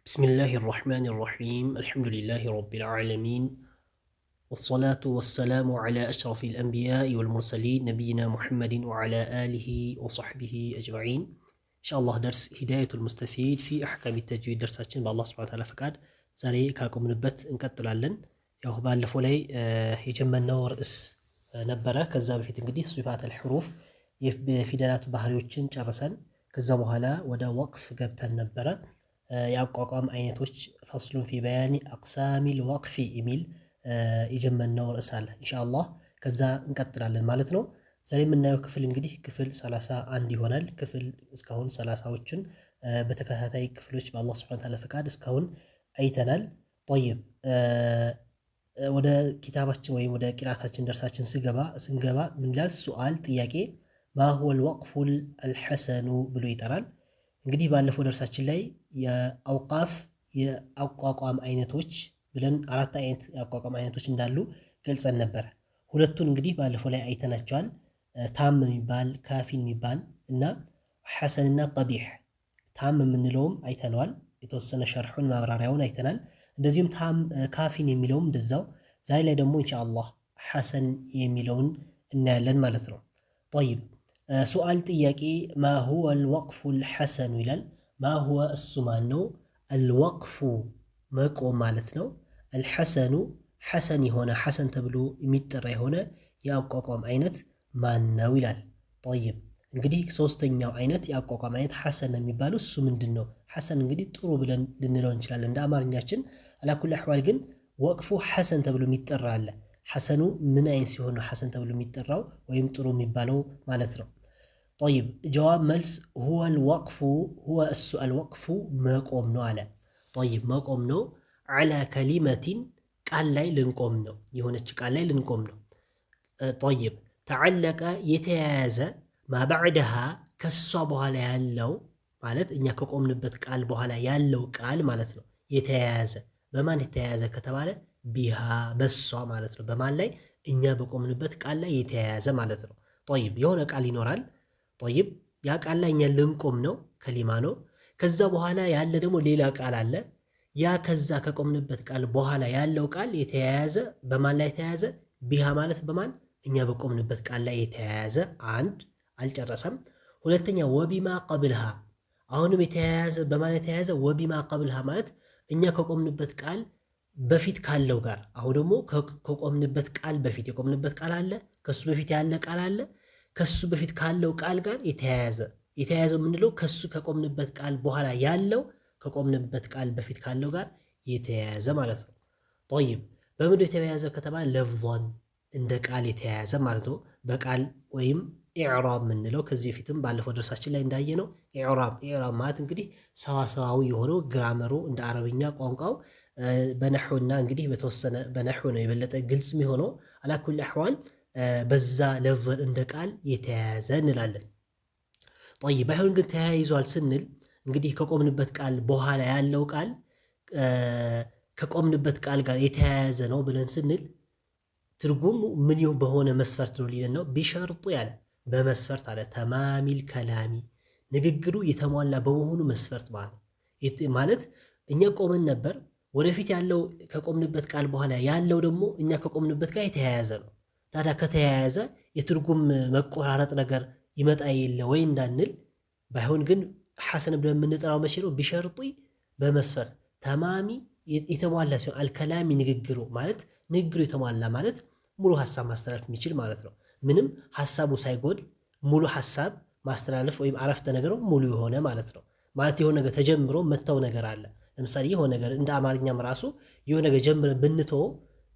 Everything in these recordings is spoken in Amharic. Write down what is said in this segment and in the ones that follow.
بسم الله الرحمن الرحيم الحمد لله رب العالمين والصلاة والسلام على أشرف الأنبياء والمرسلين نبينا محمد وعلى آله وصحبه أجمعين إن شاء الله درس هداية المستفيد في أحكام التجويد درساتنا بالله سبحانه وتعالى فقاد زاري كاكم نبت انكتل علن يوه بالفو لي يجمعنا ورئيس نبرة كذاب في تنقدي صفات الحروف في دلات بحريوتشن جرسن كذابو هلا ودا وقف قبتا نبرة የአቋቋም አይነቶች ፈስሉን ፊ በያኒ አቅሳሚል ወቅፊ የሚል የጀመርነው ርዕስ አለ። ኢንሻአላህ ከዛ እንቀጥላለን ማለት ነው። ዛሬ የምናየው ክፍል እንግዲህ ክፍል 31 ይሆናል። ክፍል እስካሁን 30ዎችን በተከታታይ ክፍሎች በአላህ ሱብሓነሁ ወተዓላ ፈቃድ እስካሁን አይተናል። طيب ወደ ኪታባችን ወይም ወደ ቂራአታችን ደርሳችን ስንገባ ምን ይላል? ሱአል ጥያቄ ማ ሁወ الوقف الحسن ብሎ ይጠራል። እንግዲህ ባለፈው ደርሳችን ላይ የአውቃፍ የአቋቋም አይነቶች ብለን አራት አይነት የአቋቋም አይነቶች እንዳሉ ገልጸን ነበር። ሁለቱን እንግዲህ ባለፈው ላይ አይተናቸዋል። ታም የሚባል ካፊን የሚባል እና ሐሰንና ቀቢህ። ታም የምንለውም አይተነዋል። የተወሰነ ሸርሑን ማብራሪያውን አይተናል። እንደዚሁም ታም ካፊን የሚለውም እንደዛው። ዛሬ ላይ ደግሞ ኢንሻአላህ ሐሰን የሚለውን እናያለን ማለት ነው። طيب ሱአል ጥያቄ ማ ሁወ አልወቅፉ አልሐሰኑ ይላል። ማ ሁወ እሱ ማን ነው? አልወቅፉ መቆም ማለት ነው። አልሐሰኑ ሐሰን የሆነ ሐሰን ተብሎ የሚጠራ የሆነ የአቋቋም አይነት ማን ነው ይላል። طيب እንግዲህ ሶስተኛው አይነት የአቋቋም አይነት ሐሰን የሚባለው እሱ ምንድን ነው? ሐሰን እንግዲህ ጥሩ ብለን ልንለው እንችላለን እንደ አማርኛችን። አላኩል አሕዋል ግን ወቅፉ ሐሰን ተብሎ የሚጠራ አለ። ሐሰኑ ምን አይነት ሲሆን ነው ሐሰን ተብሎ የሚጠራው ወይም ጥሩ የሚባለው ማለት ነው። طيب ጀዋብ መልስ هو الوقف هو الوقف መቆም ነው አለ። طيب መቆም ነው على كلمة ቃል ላይ ልንቆም ነው፣ የሆነች ቃል ላይ ልንቆም ነው። طيب تعلق የተያያዘ ما بعدها ከሷ በኋላ ያለው ማለት እኛ ከቆምንበት ቃል በኋላ ያለው ቃል ማለት ነው። የተያያዘ በማን የተያያዘ ከተባለ ቢሃ በሷ ማለት ነው። በማን ላይ? እኛ በቆምንበት ቃል ላይ የተያያዘ ማለት ነው። طيب የሆነ ቃል ይኖራል። طيب ያ ቃል ላይ እኛ ልንቆም ነው፣ ከሊማ ነው። ከዛ በኋላ ያለ ደግሞ ሌላ ቃል አለ። ያ ከዛ ከቆምንበት ቃል በኋላ ያለው ቃል የተያያዘ በማን ላይ የተያያዘ? ቢሃ ማለት በማን? እኛ በቆምንበት ቃል ላይ የተያያዘ። አንድ አልጨረሰም። ሁለተኛ ወቢማ ቀብልሃ አሁንም የተያያዘ በማን የተያያዘ? ወቢማ ቀብልሃ ማለት እኛ ከቆምንበት ቃል በፊት ካለው ጋር። አሁን ደግሞ ከቆምንበት ቃል በፊት የቆምንበት ቃል አለ፣ ከሱ በፊት ያለ ቃል አለ። ከሱ በፊት ካለው ቃል ጋር የተያያዘ። የተያያዘው የምንለው ከሱ ከቆምንበት ቃል በኋላ ያለው ከቆምንበት ቃል በፊት ካለው ጋር የተያያዘ ማለት ነው። طيب በምንድን የተያያዘ ከተባለ ለፍዟን እንደ ቃል የተያያዘ ማለት ነው። በቃል ወይም ኢዕራብ የምንለው ከዚህ በፊትም ባለፈው ደርሳችን ላይ እንዳየነው ኢዕራብ ማለት እንግዲህ ሰዋሰዋዊ የሆነው ግራመሩ እንደ አረብኛ ቋንቋው በነህውና እንግዲህ በተወሰነ በነህው ነው የበለጠ ግልጽ የሚሆነው። አላኩል አህዋል በዛ ለፍዝ እንደ ቃል የተያያዘ እንላለን። طيب ባይሆን ግን ተያይዟል ስንል እንግዲህ ከቆምንበት ቃል በኋላ ያለው ቃል ከቆምንበት ቃል ጋር የተያያዘ ነው ብለን ስንል ትርጉሙ ምን ይሁን በሆነ መስፈርት ነው ሊለን ነው። ቢሸርጡ ያለ በመስፈርት አለ ተማሚል ከላሚ ንግግሩ የተሟላ በመሆኑ መስፈርት ማለት እኛ ቆመን ነበር። ወደፊት ያለው ከቆምንበት ቃል በኋላ ያለው ደግሞ እኛ ከቆምንበት ጋር የተያያዘ ነው። ታዲያ ከተያያዘ የትርጉም መቆራረጥ ነገር ይመጣ የለ ወይ እንዳንል፣ ባይሆን ግን ሐሰን ብለን የምንጠራው መቼ ነው? ቢሸርጡ በመስፈርት ተማሚ የተሟላ ሲሆን አልከላሚ ንግግሩ ማለት ንግግሩ የተሟላ ማለት ሙሉ ሐሳብ ማስተላለፍ የሚችል ማለት ነው። ምንም ሐሳቡ ሳይጎል ሙሉ ሐሳብ ማስተላለፍ ወይም አረፍተ ነገሩ ሙሉ የሆነ ማለት ነው። ማለት የሆነ ነገር ተጀምሮ መተው ነገር አለ። ለምሳሌ የሆነ ነገር እንደ አማርኛም ራሱ የሆነ ነገር ጀምረን ብንተው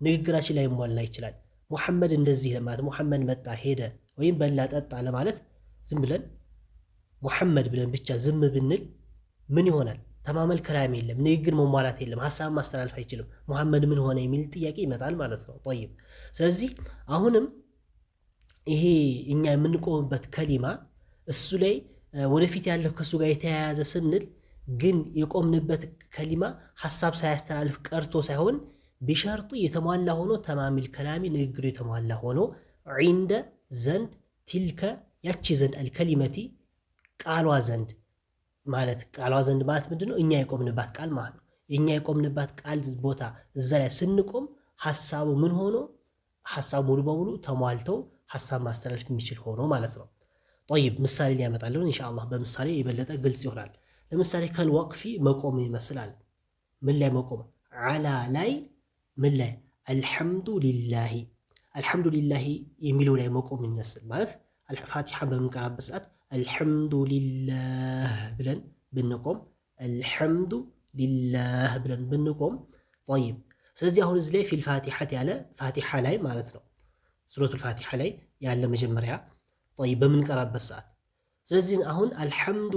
ንግግራችን ላይ ሟላ ይችላል። ሙሐመድ እንደዚህ ለማለት ሙሐመድ መጣ ሄደ ወይም በላ ጠጣ ለማለት ዝም ብለን ሙሐመድ ብለን ብቻ ዝም ብንል ምን ይሆናል? ተማመል ከላም የለም፣ ንግግር መሟላት የለም፣ ሐሳብ ማስተላለፍ አይችልም። ሙሐመድ ምን ሆነ የሚል ጥያቄ ይመጣል ማለት ነው። طيب ስለዚህ አሁንም ይሄ እኛ የምንቆምበት ከሊማ እሱ ላይ ወደፊት ያለው ከሱ ጋር የተያያዘ ስንል ግን የቆምንበት ከሊማ ሐሳብ ሳያስተላልፍ ቀርቶ ሳይሆን ቢሸርጡ የተሟላ ሆኖ ተማሚል ከላሚ ንግግሩ የተሟላ ሆኖ ዒንደ ዘንድ ቲልከ ያቺ ዘንድ አልከሊመቲ ቃሏ ዘንድ ማለት ቃሏ ዘንድ ማለት ምንድነው? እኛ የቆምንባት ቃል ማለት ነው። እኛ የቆምንባት ቃል ቦታ እዛ ላይ ስንቆም ሐሳቡ ምን ሆኖ ሐሳብ ሙሉ በሙሉ ተሟልተው ሐሳብ ማስተላለፍ የሚችል ሆኖ ማለት ነው። ጠይብ ምሳሌ ሊያመጣልን ኢንሻአላህ በምሳሌ የበለጠ ግልጽ ይሆናል። ለምሳሌ ከልወቅፊ መቆም ይመስላል። ምን ላይ መቆም? ዓላ ላይ ምን ላይ? አልሐምዱሊላሂ አልሐምዱሊላሂ የሚለው ላይ መቆም ይመስል ማለት ፋቲሓን በምንቀራበት ሰዓት አልሐምዱሊላህ ብለን ብንቆም አልሐምዱሊላህ ብለን ብንቆም ጠይብ። ስለዚህ አሁን እዚህ ላይ ፊል ፋቲሓት ያለ ፋቲሓ ላይ ማለት ነው ሱረቱል ፋቲሓ ላይ ያለ መጀመሪያ ጠይብ በምንቀራበት ሰዓት። ስለዚህ አሁን አልሐምዱ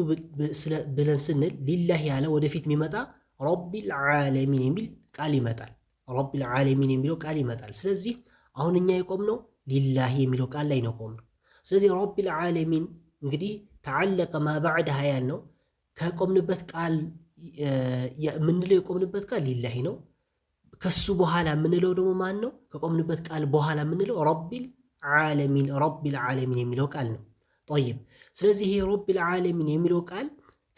ብለን ስንል ሊላህ ያለ ወደፊት የሚመጣ ረቢል ዓለሚን የሚል ቃል ይመጣል። ረቢል ዓለሚን የሚለው ቃል ይመጣል። ስለዚህ አሁን እኛ የቆምነው ሊላህ የሚለው ቃል ላይ ነው ቆምነው። ስለዚህ ረቢል ዓለሚን እንግዲህ ተዓለቀ ማ ባዕድሃ ያልነው ከቆምንበት ቃል የምንለው የቆምንበት ቃል ሊላህ ነው። ከሱ በኋላ የምንለው ደግሞ ማን ነው? ከቆምንበት ቃል በኋላ የምንለው ረቢል ዓለሚን የሚለው ቃል ነው። ጠይብ ስለዚህ ይሄ ረቢል ዓለሚን የሚለው ቃል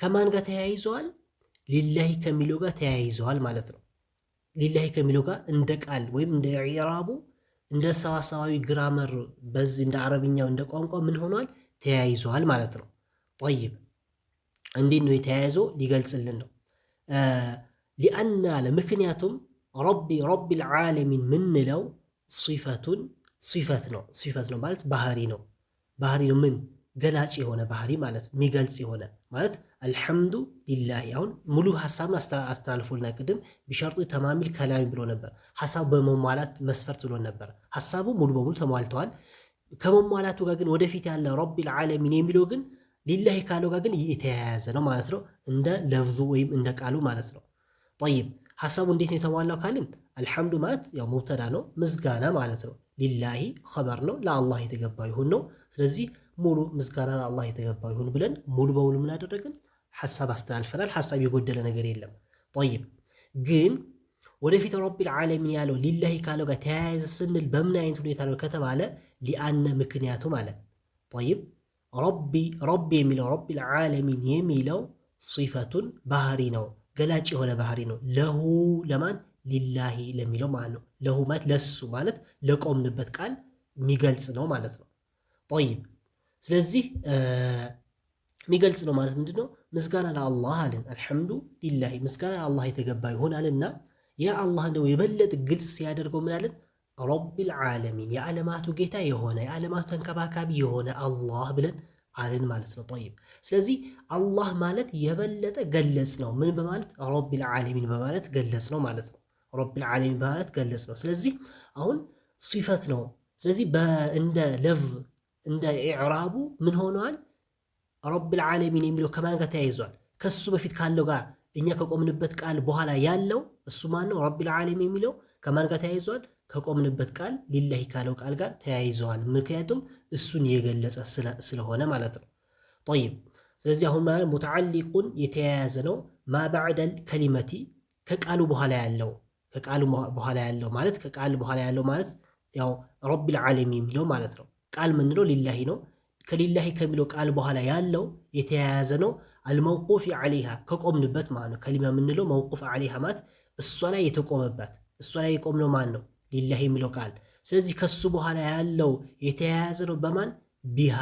ከማን ጋር ተያይዘዋል? ሊላሂ ከሚለው ጋር ተያይዘዋል ማለት ነው። ሊላሂ ከሚለው ጋር እንደ ቃል ወይም እንደ ኢዕራቡ እንደ ሰዋሰዋዊ ግራመር በዚህ እንደ አረብኛው እንደ ቋንቋ ምን ሆኗል? ተያይዘዋል ማለት ነው። ጠይብ እንዴት ነው የተያያዘው? ሊገልጽልን ነው። ሊአና ለምክንያቱም ረቢል ዓለሚን ምንለው ሲፈት ነው ማለት ባህሪ ነው። ምን ገላጭ የሆነ ባህሪ ማለት የሚገልጽ የሆነ ማለት አልሐምዱ ሊላሂ። አሁን ሙሉ ሐሳብን አስተላልፎልና ቅድም ቢሸርጡ ተማሚል ከላሚ ብሎ ነበር። ሐሳቡ በመሟላት መስፈርት ብሎ ነበር። ሐሳቡ ሙሉ በሙሉ ተሟልተዋል። ከመሟላቱ ጋር ግን ወደፊት ያለ ረቢል ዓለሚን የሚለው ግን ሊላሂ ካለው ጋር ግን የተያያዘ ነው ማለት ነው። እንደ ለፍዙ ወይም እንደ ቃሉ ማለት ነው። ጠይብ ሐሳቡ እንዴት ነው የተሟላው ካልን አልሐምዱ ማለት ያው ሙብተዳ ነው ምስጋና ማለት ነው። ሊላሂ ኸበር ነው ለአላህ የተገባ ይሁን ነው። ስለዚህ ሙሉ ምስጋና ለአላህ የተገባ ይሁን ብለን ሙሉ በሙሉ ምን አደረግን? ሐሳብ አስተላልፈናል። ሐሳብ የጎደለ ነገር የለም። ጠይብ ግን ወደፊት ረቢል ዓለሚን ያለው ሊላሂ ካለው ጋር ተያያዘ ስንል በምን አይነት ሁኔታ ነው ከተባለ ሊአነ ምክንያቱ ማለት ጠይብ ረቢ የሚለው ረቢል ዓለሚን የሚለው ሲፈቱን ባህሪ ነው፣ ገላጭ የሆነ ባህሪ ነው። ለሁ ለማን? ሊላሂ ለሚለው ማለት ነው። ለሁ ማለት ለሱ ማለት ለቆምንበት ቃል የሚገልጽ ነው ማለት ነው። ጠይብ ስለዚህ የሚገልጽ ነው ማለት ምንድነው? ምስጋና ለአላህ አለን። አልሐምዱ ሊላሂ ምስጋና ለአላህ የተገባ ይሆናልና ያ አላህ እንደው የበለጠ ግልጽ ሲያደርገው ምን አለን? ረቢል ዓለሚን የዓለማቱ ጌታ የሆነ የዓለማቱ ተንከባካቢ የሆነ አላህ ብለን አለን ማለት ነው። ጠይብ ስለዚህ አላህ ማለት የበለጠ ገለጽ ነው። ምን በማለት ረቢል ዓለሚን በማለት ገለጽ ነው ማለት ነው። ረቢል ዓለሚን በማለት ገለጽ ነው። ስለዚህ አሁን ሲፈት ነው። ስለዚህ እንደ ለፍዝ እንደ ኢዕራቡ ምን ሆነዋል? ረቢል ዓለሚን የሚለው ከማን ጋር ተያይዟል? ከሱ በፊት ካለው ጋር እኛ ከቆምንበት ቃል በኋላ ያለው እሱ ማን ነው? ረቢል ዓለሚን የሚለው ከማን ጋር ተያይዟል? ከቆምንበት ቃል ሊላሂ ካለው ቃል ጋር ተያይዘዋል። ምክንያቱም እሱን የገለጸ ስለሆነ ማለት ነው። ጠይብ ስለዚህ አሁን ማለት ሙተዓሊቁን የተያያዘ ነው። ማ ባዕደል ከሊመቲ ከቃሉ በኋላ ያለው ማለት ከቃል በኋላ ያለው ማለት ያው ረቢል ዓለሚን የሚለው ማለት ነው። ቃል ምንለው ሊላሂ ነው። ከሊላሂ ከሚለው ቃል በኋላ ያለው የተያያዘ ነው። አልመውቁፍ ዓለይሃ ከቆምንበት ማለት ነው። ከሊማ ምንለው መውቁፍ ዓለይሃ ማለት እሷ ላይ የተቆመበት እሷ ላይ የቆምነው ማን ነው? ሊላሂ የሚለው ቃል። ስለዚህ ከሱ በኋላ ያለው የተያያዘ ነው በማን? ቢሃ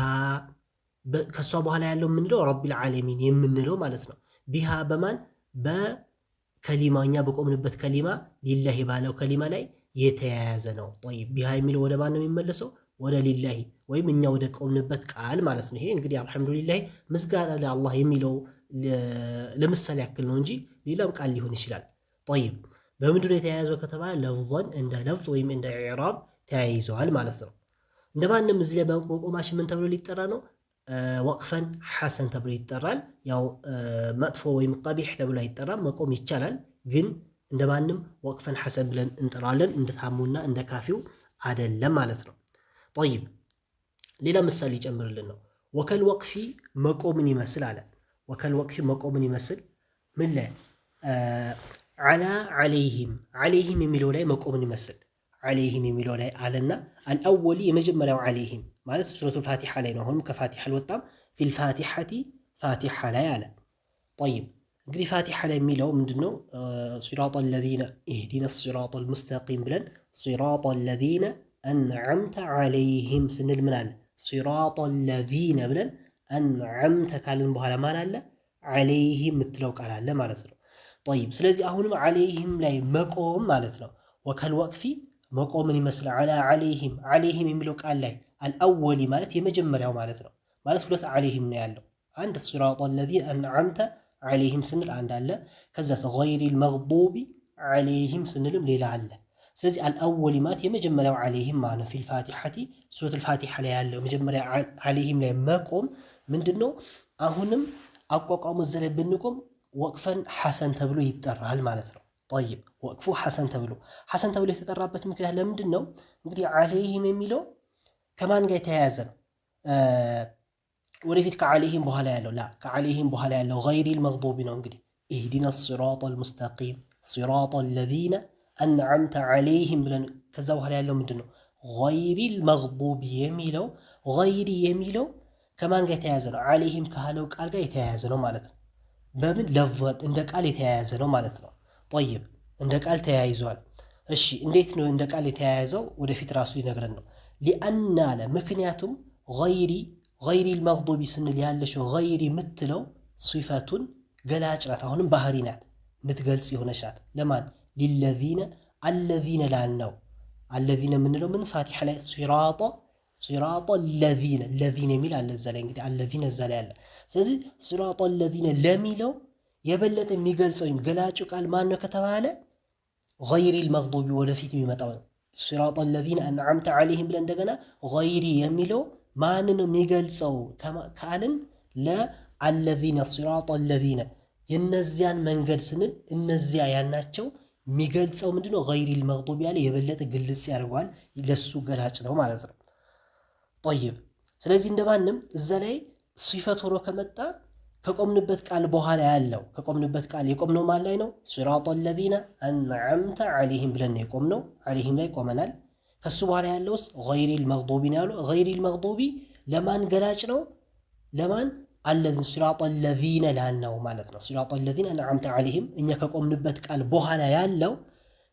ከሷ በኋላ ያለው ምንለው ረቢል ዓለሚን የምንለው ማለት ነው። ቢሃ በማን? በከሊማ እኛ በቆምንበት ከሊማ ሊላሂ ባለው ከሊማ ላይ የተያያዘ ነው። ጠይብ ቢሃ የሚለው ወደ ማን ነው የሚመለሰው? ወደ ሊላሂ ወይም እኛ ወደ ቆምንበት ቃል ማለት ነው። ይሄ እንግዲህ አልሐምዱሊላህ ምስጋና ለአላህ የሚለው ለምሳሌ ያክል ነው እንጂ ሌላም ቃል ሊሆን ይችላል። ጠይብ በምንድነው የተያያዘው ከተባለ ለፍዘን እንደ ለፍዝ ወይም እንደ ኢዕራብ ተያይዘዋል ማለት ነው። እንደማንም እዚህ ላይ መቆማችን ምን ተብሎ ሊጠራ ነው? ወቅፈን ሐሰን ተብሎ ይጠራል። ያው መጥፎ ወይም ቀቢሕ ተብሎ አይጠራም። መቆም ይቻላል፣ ግን እንደማንም ወቅፈን ሐሰን ብለን እንጠራለን። እንደ ታሙና እንደ ካፊው አይደለም ማለት ነው። ጠይብ ሌላ ምሳሌ ይጨምርልን ነው። ወከል ወቅፊ መቆምን ይመስል አለ። ወከል ወቅፊ መቆምን ይመስል ምን ላይ? ዓለይሂም የሚለው ላይ መቆምን ይመስል ዓለይሂም የሚለው ላይ አለና አልአወሊ የመጀመሪያው ዓለይሂም ማለት ሱረቱል ፋቲሓ ላይ ነው። አሁንም ከፋቲሓ አልወጣም። ፊል ፋቲሓቲ ፋቲሓ ላይ አለ። ጠይብ እንግዲህ ፋቲሓ ላይ የሚለው ምንድነው? ሲራጠ ለዚነ ኢህዲነ ሲራጠ ልሙስተቂም ብለን ሲራጠ ለዚነ አንዓምተ ዓለይህም ስንል ምን አለ? ሲራጠ ለዚነ ብለን አንዓምተ ካልን በኋላ ማን አለ? ዓለይህም የምትለው ቃል አለ ማለት ነው። ጠይብ ስለዚህ አሁንም ዓለይህም ላይ መቆም ማለት ነው። ወከል ወቅፊ መቆምን ይመስላል። ዓላ ዓለይህም ዓለይህም የሚለው ቃል ላይ አልአወሊ ማለት የመጀመሪያው ማለት ነው። ማለት ሁለት ዓለይህም ነው ያለው። አንድ ሲራጠ ለዚነ አንዓምተ ዓለይህም ስንል አንድ አለ። ከዛስ ገይሪል መግዱቢ ዓለይህም ስንልም ሌላ አለ። ስለዚህ አልአወሊ ማለት የመጀመሪያው ዓለይህም ማለት ፊል ፋቲሐቲ ሱረቱል ፋቲሐ ላይ ያለው መጀመሪያ ዓለይህም ላይ መቆም ምንድነው? አሁንም አቋቋሙ እዛ ላይ ብንቆም ወቅፈን ሐሰን ተብሎ ይጠራል ማለት ነው። ጠይብ ወቅፉ ሐሰን ተብሎ የተጠራበት ምክንያት ለምንድን ነው? እንግዲህ ዓለይህም የሚለው ከማን ጋር የተያያዘ ነው? ወደፊት ከዓለይህም በኋላ ያለው ከዓለይህም በኋላ ያለው ገይሪል መግዱቢ ነው። እንግዲህ ኢህዲነ ሲራጠል ሙስተቂም ሲራጠል ለዚነ አንዓምተ ዓለይህም ብለን ከዛ በኋላ ያለው ምንድን ነው? ገይሪል መግዱቢ የሚለው ገይሪ የሚለው ከማን ጋር የተያያዘ ነው? ዓለይህም ካለው ቃል ጋር የተያያዘ ነው ማለት ነው። በምን ለፍዘን እንደ ቃል የተያያዘ ነው ማለት ነው። ጠይብ እንደ ቃል ተያይዟል። እሺ እንዴት ነው እንደ ቃል የተያያዘው? ወደፊት ራሱ ሊነግረን ነው። ሊአና አለ ምክንያቱም ገይሪል መግዱቢ ስንል ያለችው ገይሪ የምትለው ሲፈቱን ገላጭ ናት። አሁንም ባህሪ ናት፣ ምትገልጽ የሆነች ናት። ለማን? ሊለዚነ አለዚነ ላልነው አለዚነ የምንለው ምን ፋቲሐ ላይ ሲራጠ ለዚነ የሚል አለ እዛ ላይ እንግዲህ አለዚነ እዛ ላይ አለ። ስለዚህ ሲራጠ ለዚነ ለሚለው የበለጠ የሚገልጸው ወይም ገላጩ ቃል ማን ነው ከተባለ ገይሪል መግዱቢ ወደፊት የሚመጣው ነው። ሲራጠ ለዚነ አንዓምተ ዓለይህም ብለን እንደገና ገይሪ የሚለው ማን ነው የሚገልጸው ካልን ለአለዚነ ሲራጠ ለዚነ የነዚያን መንገድ ስንል እነዚያ ያልናቸው የሚገልጸው ምንድነው? ገይሪል መግዱቢ ያለ የበለጠ ግልጽ ያደርገዋል። ለሱ ገላጭ ነው ማለት ነው። ጠይብ ስለዚህ እንደማንም እዛ ላይ ሲፈት ሆኖ ከመጣ ከቆምንበት ቃል በኋላ ያለው ከቆምንበት ቃል የቆምነው ማን ላይ ነው? ሲራጠ ለዚነ አንዓምተ ዓለይህም ብለን ነው የቆምነው። ዓለይህም ላይ ቆመናል። ከሱ በኋላ ያለውስ ገይሪል መግዱቢ ነው ያለው። ገይሪል መግዱቢ ለማን ገላጭ ነው? ለማን? አለዚነ ሲራጠ ለዚነ ላልነው ማለት ነው። ሲራጠ ለዚነ አንዓምተ ዓለይህም እኛ ከቆምንበት ቃል በኋላ ያለው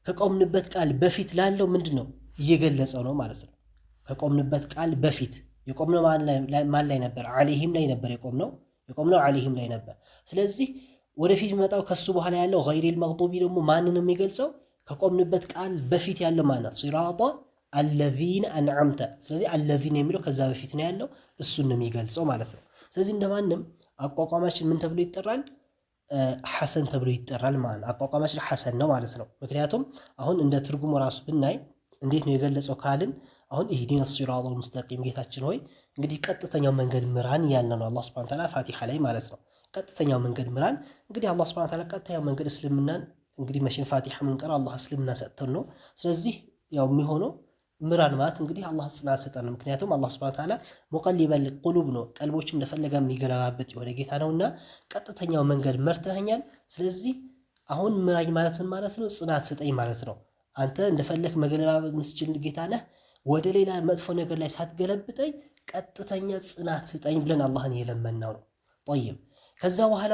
ከቆምንበት ቃል በፊት ላለው ምንድን ነው እየገለጸው ነው ማለት ነው። ከቆምንበት ቃል በፊት የቆምነው ማን ላይ ነበር? ዓለይህም ላይ ነበር የቆምነው ዓለይህም ላይ ነበር። ስለዚህ ወደፊት የሚመጣው ከሱ በኋላ ያለው ገይሪል መግዱቢ ደግሞ ማንን ነው የሚገልጸው? ከቆምንበት ቃል በፊት ያለው ማለት ሲራጠ አለዚነ አንዓምተ። ስለዚህ አለዚነ የሚለው ከዛ በፊት ነው ያለው፣ እሱን ነው የሚገልጸው ማለት ነው። ስለዚህ እንደማንም አቋቋማችን ምን ተብሎ ይጠራል? ሐሰን ተብሎ ይጠራል ማለት ነው። አቋቋማችን ሐሰን ነው ማለት ነው። ምክንያቱም አሁን እንደ ትርጉሙ ራሱ ብናይ እንዴት ነው የገለጸው ካልን አሁን ኢህዲነ ሲራጠል ሙስተቂም ጌታችን ሆይ እንግዲህ ቀጥተኛው መንገድ ምራን ያልነው ነው አላህ ሱብሓነሁ ወተዓላ ፋቲሐ ላይ ማለት ነው። ቀጥተኛው መንገድ ምራን እንግዲህ አላህ ሱብሓነሁ ወተዓላ ቀጥተኛው መንገድ እስልምናን እንግዲህ መቼም ፋቲሐ ምንቀር አላህ እስልምና ሰጥተን ነው። ስለዚህ ያው የሚሆነው ምራን ማለት እንግዲህ አላህ ጽናት ሰጠን ነው። ምክንያቱም አላህ ሱብሓነሁ ወተዓላ ሙቀሊበል ቁሉብ ነው፣ ቀልቦችም እንደፈለገ የሚገለባበጥ የሆነ ጌታ ነውና ቀጥተኛው መንገድ መርተኸኛል። ስለዚህ አሁን ምራኝ ማለት ምን ማለት ነው? ጽናት ስጠኝ ማለት ነው። አንተ እንደፈለክ መገለባበጥ ምስችል ጌታ ነህ። ወደ ሌላ መጥፎ ነገር ላይ ሳትገለብጠኝ ቀጥተኛ ጽናት ስጠኝ ብለን አላህን የለመናው ነው። ጠይብ ከዛ በኋላ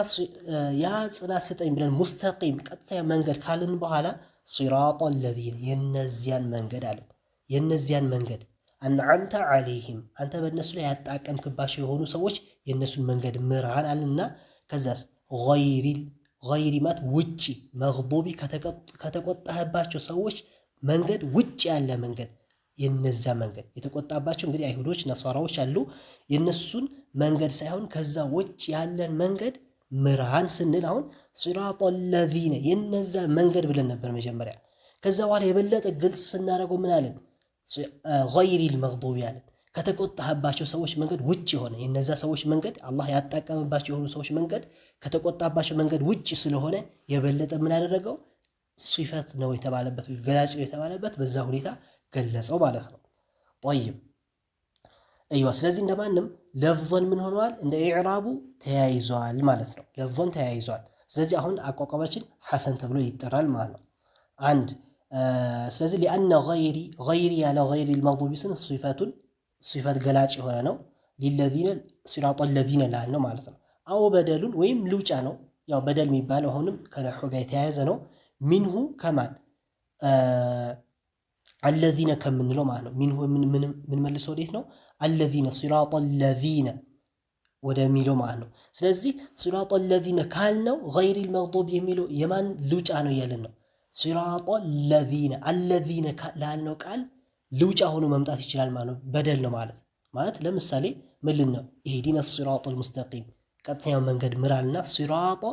ያ ጽናት ስጠኝ ብለን ሙስተቂም ቀጥተኛ መንገድ ካልን በኋላ ሲራጠ ለዚነ የነዚያን መንገድ አለን። የነዚያን መንገድ አንዓምተ ዓለይህም አንተ በእነሱ ላይ ያጣቀምክባቸው የሆኑ ሰዎች የእነሱን መንገድ ምራን አለና ከዛስ ገይሪ ማለት ውጪ መግዱቢ ከተቆጣህባቸው ሰዎች መንገድ ውጭ ያለ መንገድ የነዛ መንገድ የተቆጣባቸው እንግዲህ አይሁዶች ነሷራዎች አሉ። የነሱን መንገድ ሳይሆን ከዛ ውጭ ያለን መንገድ ምራን ስንል አሁን ሲራጠ ለዚነ የነዛ መንገድ ብለን ነበር መጀመሪያ። ከዛ በኋላ የበለጠ ግልጽ ስናደርገው ምን አለን? ገይሪል መግዱቢ አለን። ከተቆጣህባቸው ሰዎች መንገድ ውጭ የሆነ የነዛ ሰዎች መንገድ አላህ ያጣቀምባቸው የሆኑ ሰዎች መንገድ ከተቆጣባቸው መንገድ ውጭ ስለሆነ የበለጠ ምን ያደረገው ሲፈት ነው የተባለበት ገላጭ ነው የተባለበት በዛ ሁኔታ ገለጸው ማለት ነው። ጠይብ አይዋ ስለዚህ እንደማንም ለፍዘን ምን ሆኗል? እንደ ኢዕራቡ ተያይዟል ማለት ነው። ለፍዘን ተያይዟል። ስለዚህ አሁን አቋቋማችን ሐሰን ተብሎ ይጠራል ማለት ነው። አንድ ስለዚህ ሊአነ ገይሪ ያለ ገይሪል መግዱቢ ስን ሲፈት ገላጭ የሆነ ነው። ሊለዚነ ሲራጠ ለዚነ ላል ነው ማለት ነው። አው በደሉን ወይም ልውጫ ነው። ያው በደል የሚባለው አሁንም ከነሑ ጋር የተያያዘ ነው። ሚንሁ ከማን አለዚነ ከምንለው ማለት ነው። ሚንሁ ምን መልሶ ወዴት ነው? አለዚነ ሲራጠ ለዚነ ወደሚለው ማለት ነው። ስለዚህ ሲራጠ ለዚነ ካልነው ገይሪል መግዱብ የሚለው የማን ልውጫ ነው እያልን ነው። ሲራጠ ለዚነ አለዚነ ላልነው ቃል ልውጫ ሆኖ መምጣት ይችላል ማለት ነው። በደል ነው ማለት ለምሳሌ ምልን ነው ኢህዲነ ሲራጠል ሙስተቂም ቀጥተኛው መንገድ ምራልና ሲራጠ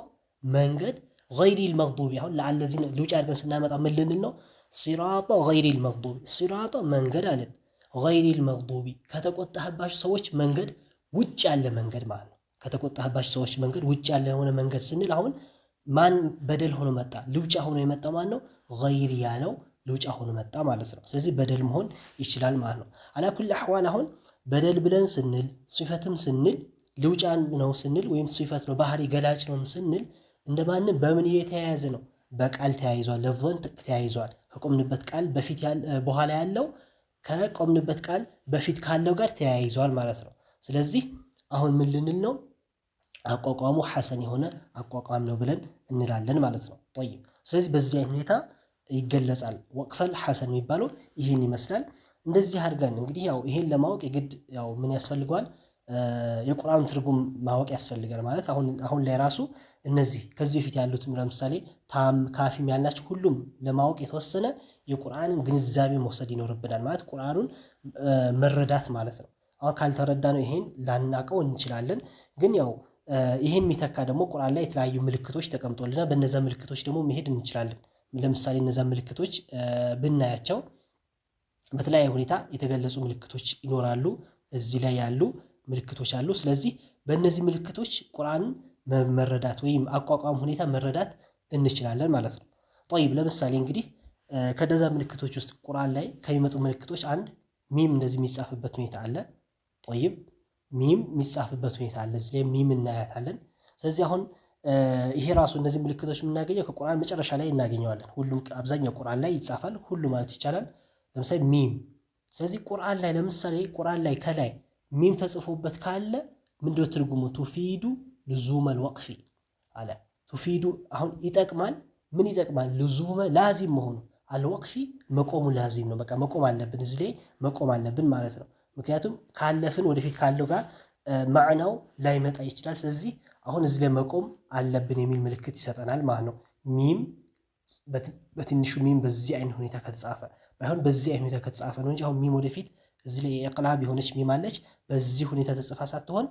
መንገድ ገይሪል መግዱብ አሁን ለአለዚነ ልውጫ አድርገን ስናመጣ ምን ልንል ነው? ሲራጠ ገይሪል መግዱብ ሲራጠ መንገድ አለን ገይሪል መግዱብ ከተቆጣህባቸው ሰዎች መንገድ ውጭ ያለ መንገድ ማለት ነው። ከተቆጣህባቸው ሰዎች መንገድ ውጭ ያለ የሆነ መንገድ ስንል አሁን ማን በደል ሆኖ መጣ? ልውጫ ሆኖ የመጣ ማን ነው? ገይር ያለው ልውጫ ሆኖ መጣ ማለት ነው። ስለዚህ በደል መሆን ይችላል ማለት ነው። አላኩል አህዋል አሁን በደል ብለን ስንል ሲፈትም ስንል ልውጫ ነው ስንል ወይም ሲፈት ነው ባህሪ ገላጭ ነው ስንል እንደማንም በምን እየተያያዘ ነው? በቃል ተያይዟል። ለፍዘን ተያይዟል። ከቆምንበት ቃል በፊት በኋላ ያለው ከቆምንበት ቃል በፊት ካለው ጋር ተያይዟል ማለት ነው። ስለዚህ አሁን ምን ልንል ነው? አቋቋሙ ሐሰን የሆነ አቋቋም ነው ብለን እንላለን ማለት ነው። ጠይብ ስለዚህ በዚህ አይነት ሁኔታ ይገለጻል። ወቅፈል ሐሰን የሚባለው ይህን ይመስላል። እንደዚህ አድርገን እንግዲህ ያው ይሄን ለማወቅ የግድ ያው ምን ያስፈልገዋል? የቁርአን ትርጉም ማወቅ ያስፈልጋል። ማለት አሁን ላይ ራሱ እነዚህ ከዚህ በፊት ያሉት ለምሳሌ ታም ካፊም ያልናቸው ሁሉም ለማወቅ የተወሰነ የቁርአንን ግንዛቤ መውሰድ ይኖርብናል። ማለት ቁርአኑን መረዳት ማለት ነው። አሁን ካልተረዳ ነው ይሄን ላናቀው እንችላለን። ግን ያው ይሄን የሚተካ ደግሞ ቁርአን ላይ የተለያዩ ምልክቶች ተቀምጦልናል። በእነዛ ምልክቶች ደግሞ መሄድ እንችላለን። ለምሳሌ እነዛ ምልክቶች ብናያቸው በተለያየ ሁኔታ የተገለጹ ምልክቶች ይኖራሉ። እዚህ ላይ ያሉ ምልክቶች አሉ። ስለዚህ በእነዚህ ምልክቶች ቁርአንን መረዳት ወይም አቋቋም ሁኔታ መረዳት እንችላለን ማለት ነው። ጠይብ ለምሳሌ እንግዲህ ከነዛ ምልክቶች ውስጥ ቁርአን ላይ ከሚመጡ ምልክቶች አንድ ሚም እንደዚህ የሚጻፍበት ሁኔታ አለ። ጠይብ ሚም የሚጻፍበት ሁኔታ አለ። እዚህ ላይ ሚም እናያታለን። ስለዚህ አሁን ይሄ ራሱ እነዚህ ምልክቶች የምናገኘው ከቁርአን መጨረሻ ላይ እናገኘዋለን። ሁሉም አብዛኛው ቁርአን ላይ ይጻፋል፣ ሁሉ ማለት ይቻላል። ለምሳሌ ሚም። ስለዚህ ቁርአን ላይ ለምሳሌ ቁርአን ላይ ከላይ ሚም ተጽፎበት ካለ ምንድነው ትርጉሙ? ቱፊዱ ልዙመል ወቅፊ አለ። ቱፊዱ አሁን ይጠቅማል። ምን ይጠቅማል? ልዙመ ላዚም መሆኑ አልወቅፊ መቆሙ ላዚም ነው። በቃ መቆም አለብን፣ እዚህ ላይ መቆም አለብን ማለት ነው። ምክንያቱም ካለፍን ወደፊት ካለው ጋር ማዕናው ላይመጣ ይችላል። ስለዚህ አሁን እዚህ ላይ መቆም አለብን የሚል ምልክት ይሰጠናል ማለት ነው። ሚም በትንሹ ሚም በዚህ አይነት ሁኔታ ከተጻፈ ባይሆን በዚህ አይነት ሁኔታ ከተጻፈ ነው እንጂ አሁን ሚም ወደፊት እዚህ ላይ የቅላብ የሆነች ሚም አለች። በዚህ ሁኔታ ተጽፋ ሳትሆን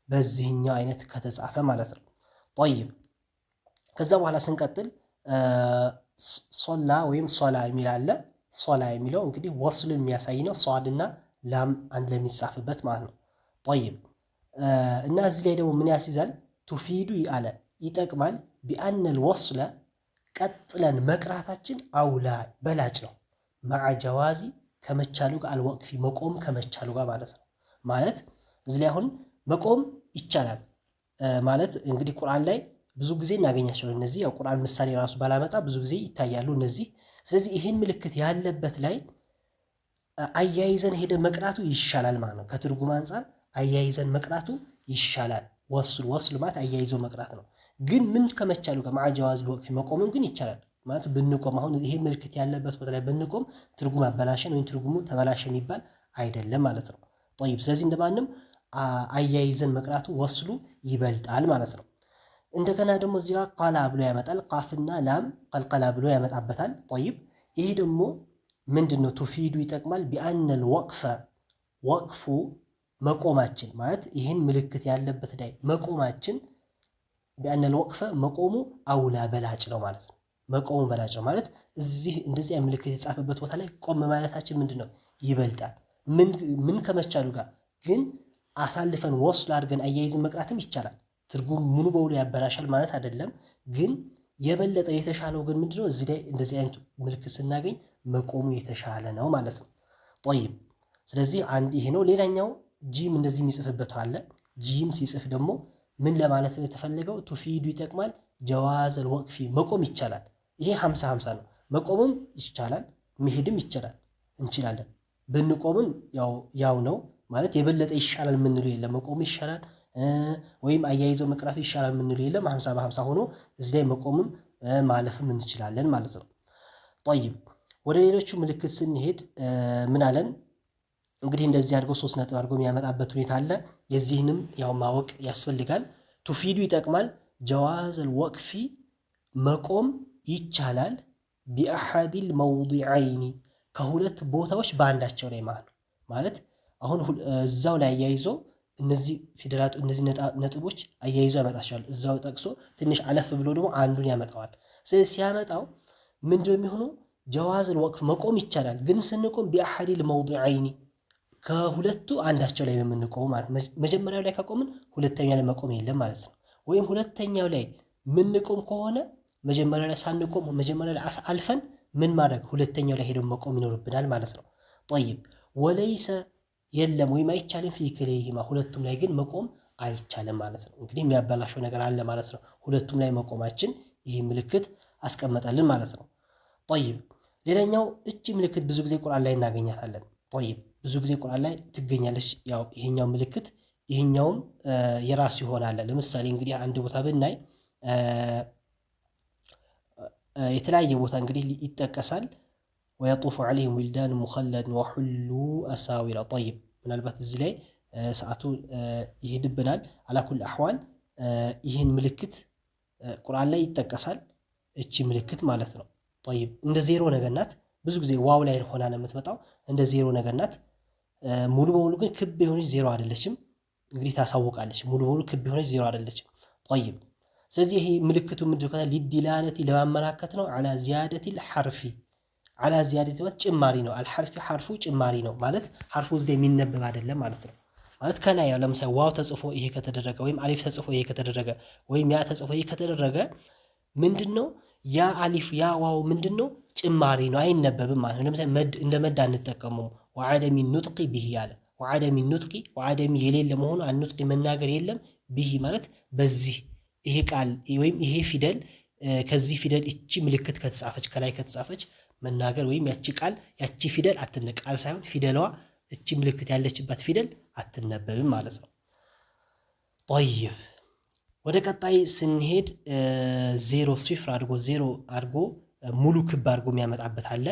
በዚህኛው አይነት ከተጻፈ ማለት ነው። ጠይብ ከዛ በኋላ ስንቀጥል ሶላ ወይም ሶላ የሚል አለ። ሶላ የሚለው እንግዲህ ወስሉ የሚያሳይ ነው። ሷድና ላም አንድ ለሚጻፍበት ማለት ነው። ጠይብ እና እዚህ ላይ ደግሞ ምን ያስይዛል? ቱፊዱ አለ ይጠቅማል። ቢአነል ወስለ ቀጥለን መቅራታችን አውላ በላጭ ነው። መዓ ጀዋዚ ከመቻሉ ጋር አልወቅፊ መቆም ከመቻሉ ጋር ማለት ነው። ማለት እዚህ ላይ አሁን መቆም ይቻላል ማለት እንግዲህ ቁርአን ላይ ብዙ ጊዜ እናገኛቸዋለን። እነዚህ ያው ቁርአን ምሳሌ ራሱ ባላመጣ ብዙ ጊዜ ይታያሉ እነዚህ። ስለዚህ ይህን ምልክት ያለበት ላይ አያይዘን ሄደ መቅራቱ ይሻላል ማለት ነው። ከትርጉም አንጻር አያይዘን መቅራቱ ይሻላል። ወስሉ ማለት አያይዞ መቅራት ነው። ግን ምን ከመቻሉ ጋር መዓ ጀዋዝ ልወቅፊ መቆምም ግን ይቻላል ማለት ብንቆም አሁን ይሄ ምልክት ያለበት ቦታ ላይ ብንቆም ትርጉም አበላሸን ወይም ትርጉሙ ተበላሸ የሚባል አይደለም ማለት ነው። ጠይብ ስለዚህ እንደማንም አያይዘን መቅራቱ ወስሉ ይበልጣል ማለት ነው። እንደገና ደግሞ እዚህ ጋር ቃላ ብሎ ያመጣል። ቃፍና ላም ቀልቀላ ብሎ ያመጣበታል። ጠይብ ይሄ ደግሞ ምንድነው? ቱፊዱ ይጠቅማል። ቢአነል ወቅፈ ወቅፉ መቆማችን ማለት ይህን ምልክት ያለበት ላይ መቆማችን ቢአነል ወቅፈ መቆሙ አውላ በላጭ ነው ማለት ነው። መቆሙ በላጭ ነው ማለት እዚህ እንደዚህ ምልክት የተጻፈበት ቦታ ላይ ቆም ማለታችን ምንድነው? ይበልጣል። ምን ከመቻሉ ጋር ግን አሳልፈን ወስል አድርገን አያይዝን መቅራትም ይቻላል። ትርጉም ሙሉ በሙሉ ያበላሻል ማለት አይደለም። ግን የበለጠ የተሻለው ግን ምንድነው? እዚህ ላይ እንደዚህ አይነት ምልክት ስናገኝ መቆሙ የተሻለ ነው ማለት ነው። ጠይብ ስለዚህ አንድ ይሄ ነው። ሌላኛው ጂም እንደዚህ የሚጽፍበት አለ። ጂም ሲጽፍ ደግሞ ምን ለማለት ነው የተፈለገው? ቱፊዱ ይጠቅማል። ጀዋዘል ወቅፊ መቆም ይቻላል። ይሄ 50-50 ነው። መቆምም ይቻላል፣ መሄድም ይቻላል፣ እንችላለን። ብንቆምም ያው ነው ማለት የበለጠ ይሻላል የምንለው የለም። መቆም ይሻላል ወይም አያይዘው መቅራት ይሻላል የምንለው የለም። 50 በ50 ሆኖ እዚህ ላይ መቆምም ማለፍም እንችላለን ማለት ነው። ጠይብ ወደ ሌሎቹ ምልክት ስንሄድ ምን አለን? እንግዲህ እንደዚህ አድርጎ 3 ነጥብ አድርጎ የሚያመጣበት ሁኔታ አለ። የዚህንም ያው ማወቅ ያስፈልጋል። ቱፊዱ ይጠቅማል። ጀዋዘል ወቅፊ መቆም ይቻላል። ቢአሐዲል መውዲዐይኒ ከሁለት ቦታዎች በአንዳቸው ላይ ማለት አሁን እዛው ላይ አያይዞ እነዚህ ፊደላት እነዚህ ነጥቦች አያይዞ ያመጣቸዋል። እዛው ጠቅሶ ትንሽ አለፍ ብሎ ደግሞ አንዱን ያመጣዋል። ስለዚህ ሲያመጣው ምንድነው የሚሆነው? ጀዋዝል ወቅፍ መቆም ይቻላል፣ ግን ስንቆም ቢአሐዲል መውዲዐይኒ ከሁለቱ አንዳቸው ላይ ነው የምንቆመው ማለት። መጀመሪያው ላይ ከቆምን ሁለተኛው ላይ መቆም የለም ማለት ነው። ወይም ሁለተኛው ላይ ምንቆም ከሆነ መጀመሪያው ላይ ሳንቆም መጀመሪያው ላይ አልፈን ምን ማድረግ ሁለተኛው ላይ ሄደው መቆም ይኖርብናል ማለት ነው። ጠይብ ወለይሰ የለም ወይም አይቻልም ፊ ክልኤሂማ ሁለቱም ላይ ግን መቆም አይቻልም ማለት ነው። እንግዲህ የሚያበላሸው ነገር አለ ማለት ነው። ሁለቱም ላይ መቆማችን ይህ ምልክት አስቀመጠልን ማለት ነው። ጠይብ ሌላኛው እቺ ምልክት ብዙ ጊዜ ቁርአን ላይ እናገኛታለን። ጠይብ ብዙ ጊዜ ቁርአን ላይ ትገኛለች። ያው ይሄኛው ምልክት ይሄኛውም የራሱ ይሆናል። ለምሳሌ እንግዲህ አንድ ቦታ ብናይ የተለያየ ቦታ እንግዲህ ይጠቀሳል። ወየጡፉ ዐለይሂም ዊልዳን ሙኸለድ ወሑሉ አሳዊራ። ጠይብ ምናልባት እዚህ ላይ ሰዓቱ ይሄድብናል። አላኩል አሕዋል ይህን ምልክት ቁርአን ላይ ይጠቀሳል። እቺ ምልክት ማለት ነው። ጠይብ እንደ ዜሮ ነገር ናት። ብዙ ጊዜ ዋው ላይ ሆና ነው የምትመጣው። እንደ ዜሮ ነገር ናት። ሙሉ በሙሉ ግን ክብ የሆነች ዜሮ አይደለችም። እንግዲህ ታሳውቃለች። ሙሉ በሙሉ ክብ የሆነች ዜሮ አይደለችም። ጠይብ ስለዚህ ይሄ ምልክቱ ምንድነው? ሊዲላለቲ ለማመላከት ነው። ዐላ ዚያደቲል ሐርፊ ዐላ ዚያደቲ ጭማሪ ነው። አልሐርፊ ሐርፉ ጭማሪ ነው ማለት ሐርፉ እዚህ የሚነበብ አይደለም ማለት ነው። ማለት ከላይ ያው ለምሳሌ ዋው ተጽፎ ይሄ ከተደረገ ወይም አሊፍ ተጽፎ ይሄ ከተደረገ ወይም ያ ተጽፎ ይሄ ከተደረገ ምንድነው ያ አሊፍ ያ ዋው ምንድነው ጭማሪ ነው፣ አይነበብም ማለት ነው። ለምሳሌ እንደ መድ አንጠቀሙም። ወዐደሚ ኑጥቂ ቢሂ ያለ ወዐደሚ ኑጥቂ ወዐደሚ የሌለ መሆኑ አንጥቂ መናገር የለም ቢሂ ማለት በዚህ ይሄ ቃል ወይም ይሄ ፊደል ከዚህ ፊደል እቺ ምልክት ከተጻፈች ከላይ ከተጻፈች መናገር ወይም ያቺ ቃል ያቺ ፊደል ቃል ሳይሆን ፊደሏ እቺ ምልክት ያለችባት ፊደል አትነበብም ማለት ነው። ጠይብ ወደ ቀጣይ ስንሄድ ዜሮ ሲፍር አድርጎ ዜሮ አድርጎ ሙሉ ክብ አድርጎ የሚያመጣበት አለ።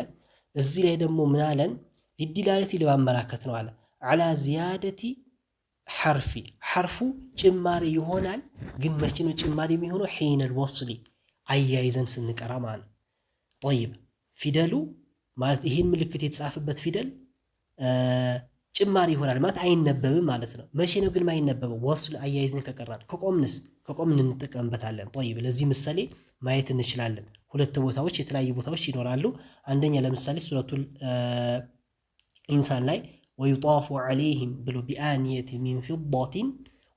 እዚህ ላይ ደግሞ ምን አለን? ሊዲላለቲ ለማመላከት ነው አለ። ዐላ ዚያደቲ ሐርፊ ሐርፉ ጭማሪ ይሆናል። ግን መቼ ነው ጭማሪ የሚሆነው? ሒነል ወስሊ አያይዘን ስንቀራ ማለት ነው። ጠይብ ፊደሉ ማለት ይህን ምልክት የተጻፈበት ፊደል ጭማሪ ይሆናል ማለት አይነበብም ማለት ነው። መቼ ነው ግን ማይነበበው? ወስል አያይዘን ከቀራን። ከቆምን እንጠቀምበታለን። ጠይብ ለዚህ ምሳሌ ማየት እንችላለን። ሁለት ቦታዎች የተለያዩ ቦታዎች ይኖራሉ። አንደኛ ለምሳሌ ሱረቱል ኢንሳን ላይ ወዩጣፉ ዐለይሂም ብሎ ቢአንየት ሚን ፊዳቲን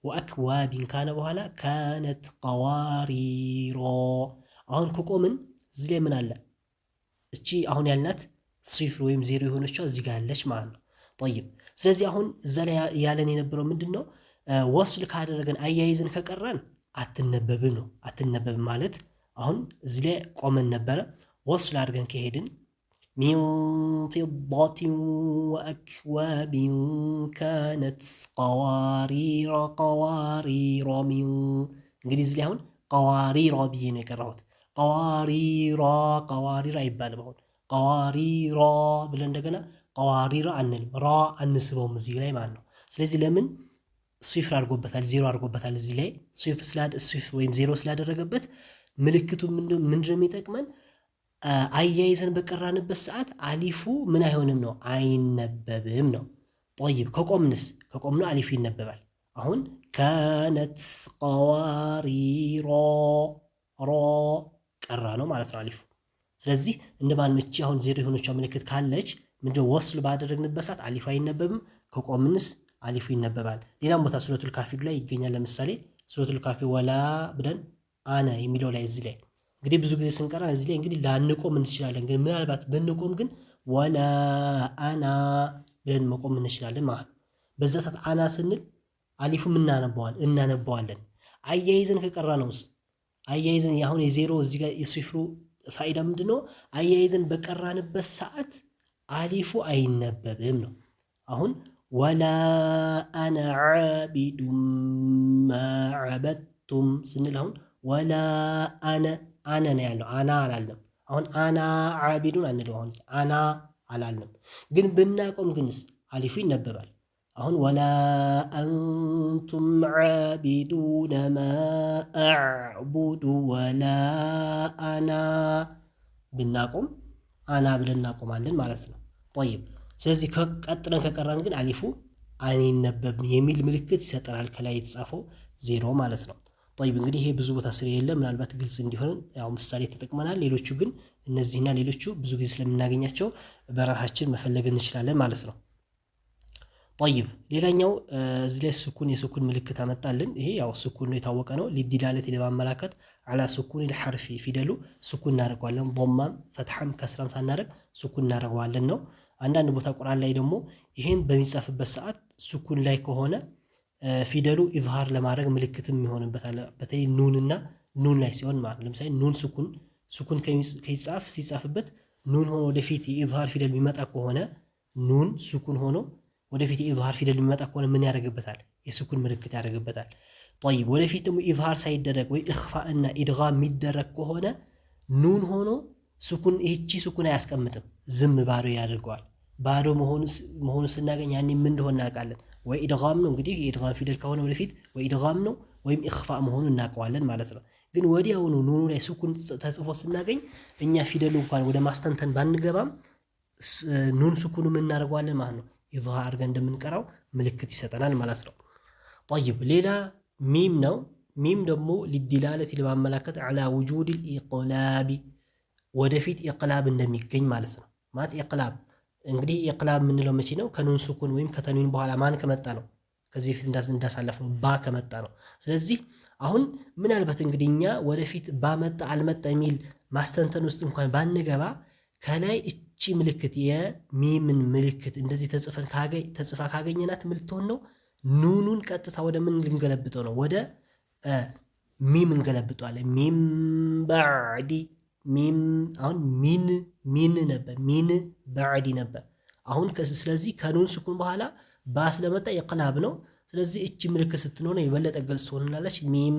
ወአክዋቢን ካነ በኋላ ካነት ቀዋሪሮ። አሁን ከቆምን እዚህ ላይ ምን አለ? እቺ አሁን ያልናት ሲፍር ወይም ዜሮ የሆነችው እዚህ ጋር ያለች ማለት ነው። ጠይብ ስለዚህ አሁን እዛ ላይ ያለን የነበረው ምንድን ነው? ወስል ካደረገን አያይዘን ከቀራን አትነበብም ነው። አትነበብም ማለት አሁን እዚህ ላይ ቆመን ነበረ። ወስል አድርገን ከሄድን ሚን ፊዳቲን ወአክዋቢን ካነት ቀዋሪሮ ቀዋሪሮ ሚን እንግዲህ እዚህ ላይ አሁን ቀዋሪሮ ብዬ ነው የቀራሁት። ቀዋሪራ አይባልም። አሁን ቀዋሪሮ ብለን እንደገና ቀዋሪራ አንልም። ራ አንስበውም እዚህ ላይ ማለት ነው። ስለዚህ ለምን ሲፍር አድርጎበታል፣ ዜሮ አድርጎበታል። እዚህ ላይ ሲፍር ወይም ዜሮ ስላደረገበት ምልክቱ ምንድነው የሚጠቅመን? አያይዘን በቀራንበት ሰዓት አሊፉ ምን አይሆንም ነው፣ አይነበብም ነው። ጠይብ ከቆምነው አሊፉ ይነበባል። አሁን ካነት ቀዋሪሮ ሮ ቀራ ነው ማለት ነው አሊፉ። ስለዚህ እንደማን እቺ አሁን ዜሮ የሆነችው ምልክት ካለች ምንድነው ወስል ባደረግንበት ሰዓት አሊፉ አይነበብም። ከቆምንስ አሊፉ ይነበባል። ሌላም ቦታ ሱረቱል ካፊር ላይ ይገኛል። ለምሳሌ ሱረቱል ካፊር ወላ ብለን አነ የሚለው ላይ እዚህ ላይ እንግዲህ ብዙ ጊዜ ስንቀራ እዚህ ላይ እንግዲህ ላንቆም እንችላለን። ግን ምናልባት ብንቆም ግን ወላ አና ብለን መቆም እንችላለን ማለት ነው። በዛ ሰዓት አና ስንል አሊፉ እናነበዋለን። አያይዘን ከቀራ ነውስ አያይዘን አሁን የዜሮ እዚህ ጋር የሲፍሩ ፋይዳ ምንድነው? አያይዘን በቀራንበት ሰዓት አሊፉ አይነበብም ነው። አሁን ወላ አነ ዓቢዱን ማ ዓበድቱም ስንል አሁን ወላ አነ ነው ያለው፣ አና አላልንም። አሁን አና ዓቢዱን አንለው፣ አሁን አና አላልንም። ግን ብናቆም ግንስ አሊፉ ይነበባል። አሁን ወላ አንቱም ዓቢዱነ ማ አዕቡዱ ወላ አና ብናቆም አና ብለን እናቆማለን ማለት ነው። ጠይብ ስለዚህ ቀጥለን ከቀራን ግን አሊፉ አይነበብም የሚል ምልክት ይሰጠናል። ከላይ የተጻፈው 0 ማለት ነው። ጠይብ እንግዲህ ይሄ ብዙ ቦታ ስለሌለ ምናልባት ግልጽ እንዲሆን ያው ምሳሌ ተጠቅመናል። ሌሎቹ ግን እነዚህና ሌሎቹ ብዙ ጊዜ ስለምናገኛቸው በራሳችን መፈለግ እንችላለን ማለት ነው። ጠይብ ሌላኛው እዚህ ላይ የሱኩን ምልክት አመጣልን። ይሄ ያው ሱኩን ነው የታወቀ ነው። ሊዲላለቲ ለማመላከት አላ ሱኩን الحرف ፊደሉ ሱኩን እናደርገዋለን። ضማም ፈትሐም ከስራም ሳናደርግ ሱኩን እናደርገዋለን ነው። አንዳንድ ቦታ ቁርአን ላይ ደግሞ ይሄን በሚጻፍበት ሰዓት ሱኩን ላይ ከሆነ ፊደሉ ኢዝሃር ለማድረግ ምልክትም ይሆንበታል። በተለይ ኑንና ኑን ላይ ሲሆን ማለት ለምሳሌ ኑን ሱኩን ሲጻፍበት ኑን ሆኖ ወደፊት የኢዝሃር ፊደል የሚመጣ ከሆነ ኑን ሱኩን ሆኖ ወደፊት የኢዝሃር ፊደል የሚመጣ ከሆነ ምን ያደርግበታል? የሱኩን ምልክት ያደርግበታል። ጠይብ ወደፊት ደግሞ ኢዝሃር ሳይደረግ ወይ ኢኽፋ እና ኢድጋም የሚደረግ ከሆነ ኑን ሆኖ ሱኩን ይህቺ ሱኩን አያስቀምጥም፣ ዝም ባዶ ያደርገዋል። ባዶ መሆኑ ስናገኝ ያኔ ምን እንደሆነ እናውቃለን። ወይ ኢድጋም ነው እንግዲህ የኢድጋም ፊደል ከሆነ ወደፊት ወይ ኢድጋም ነው ወይም ኢኽፋ መሆኑን እናውቀዋለን ማለት ነው። ግን ወዲያውኑ ኑኑ ላይ ሱኩን ተጽፎ ስናገኝ እኛ ፊደሉ እንኳን ወደ ማስተንተን ባንገባም ኑን ሱኩኑ ምን እናደርገዋለን ማለት ነው፣ ኢዝሃር አድርገን እንደምንቀራው ምልክት ይሰጠናል ማለት ነው። ጠይብ ሌላ ሚም ነው። ሚም ደግሞ ሊዲላለቲ ለማመላከት አላ ውጁድ ኢቅላቢ ወደፊት ኢቅላብ እንደሚገኝ ማለት ነው። ማለት ኢቅላብ እንግዲህ ኢቅላብ የምንለው መቼ ነው? ከኑን ሱኩን ወይም ከተንዊን በኋላ ማን ከመጣ ነው? ከዚህ በፊት እንዳሳለፍ ነው ባ ከመጣ ነው። ስለዚህ አሁን ምናልባት እንግዲህ እኛ ወደፊት ባመጣ አልመጣ የሚል ማስተንተን ውስጥ እንኳን ባንገባ ከላይ እቺ ምልክት የሚምን ምልክት እንደዚህ ተጽፋ ካገኘናት ምልትሆን ነው ኑኑን ቀጥታ ወደ ምን ልንገለብጠው ነው? ወደ ሚም እንገለብጠዋለን። ሚም ባዕዲ ሚም አሁን ሚን ነበር፣ ሚን ባዕዲ ነበር። አሁን ስለዚህ ከኑን ስኩን በኋላ ባ ስለመጣ ኢቅላብ ነው። ስለዚህ እቺ ምልክት ስትሆነ የበለጠ ግልጽ ትሆንላለች። ሚም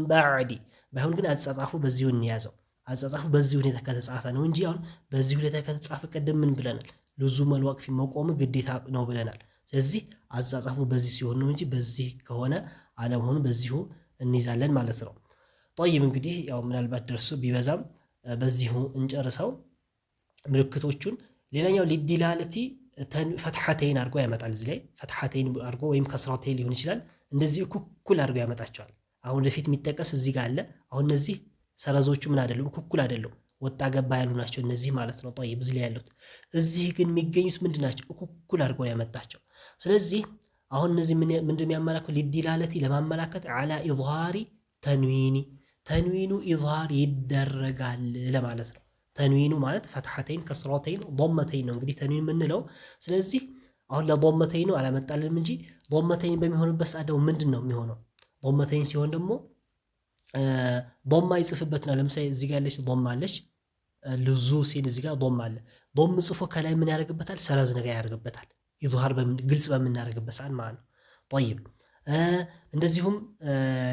ባዕዲ ባይሆን ግን አጻጻፉ በዚሁ እንያዘው። አጻጻፉ በዚህ ሁኔታ ከተጻፈ ነው እንጂ አሁን በዚህ ሁኔታ ከተጻፈ ቀደም ምን ብለናል? ሉዙመል ወቅፊ መቆም ግዴታ ነው ብለናል። ስለዚህ አጻጻፉ በዚህ ሲሆን ነው እንጂ በዚህ ከሆነ አለመሆኑ በዚሁ እንይዛለን ማለት ነው። ጠይብ እንግዲህ ያው ምናልባት ደርሶ ቢበዛም በዚሁ እንጨርሰው ምልክቶቹን። ሌላኛው ሊዲላለቲ ፈትሐተይን አድርጎ ያመጣል። እዚህ ላይ ፈትሐተይን አድርጎ ወይም ከስራተይን ሊሆን ይችላል። እንደዚህ እኩል አድርጎ ያመጣቸዋል። አሁን ወደፊት የሚጠቀስ እዚህ ጋር አለ። አሁን እነዚህ ሰረዞቹ ምን አይደሉም፣ እኩል አይደሉም፣ ወጣ ገባ ያሉ ናቸው እነዚህ ማለት ነው። ጠይብ እዚህ ላይ ያሉት እዚህ ግን የሚገኙት ምንድን ናቸው? እኩል አድርጎ ያመጣቸው። ስለዚህ አሁን እነዚህ ምንድን የሚያመላክቱ ሊዲላለቲ ለማመላከት አላ ኢዝሃሪ ተንዊኑ ኢዝሃር ይደረጋል ለማለት ነው። ተንዊኑ ማለት ፈትሐተይን ከስራተይን ضመተይን ነው እንግዲህ ተንዊን የምንለው። ስለዚህ አሁን ለضመተይኑ አላመጣልንም እንጂ ضመተይን በሚሆንበት ሰዓት ደግሞ ምንድን ነው የሚሆነው? ضመተይን ሲሆን ደግሞ ضማ ይጽፍበትና ለምሳሌ እዚህ ጋር ያለች ضማ አለች፣ ልዙ ሲል እዚህ ጋር ضማ አለ። ضም ጽፎ ከላይ ምን ያደርግበታል? ሰረዝ ነገር ያደርግበታል። ኢዝሃር ግልጽ በምናደርግበት ሰዓት ማለት ነው። ጠይብ እንደዚሁም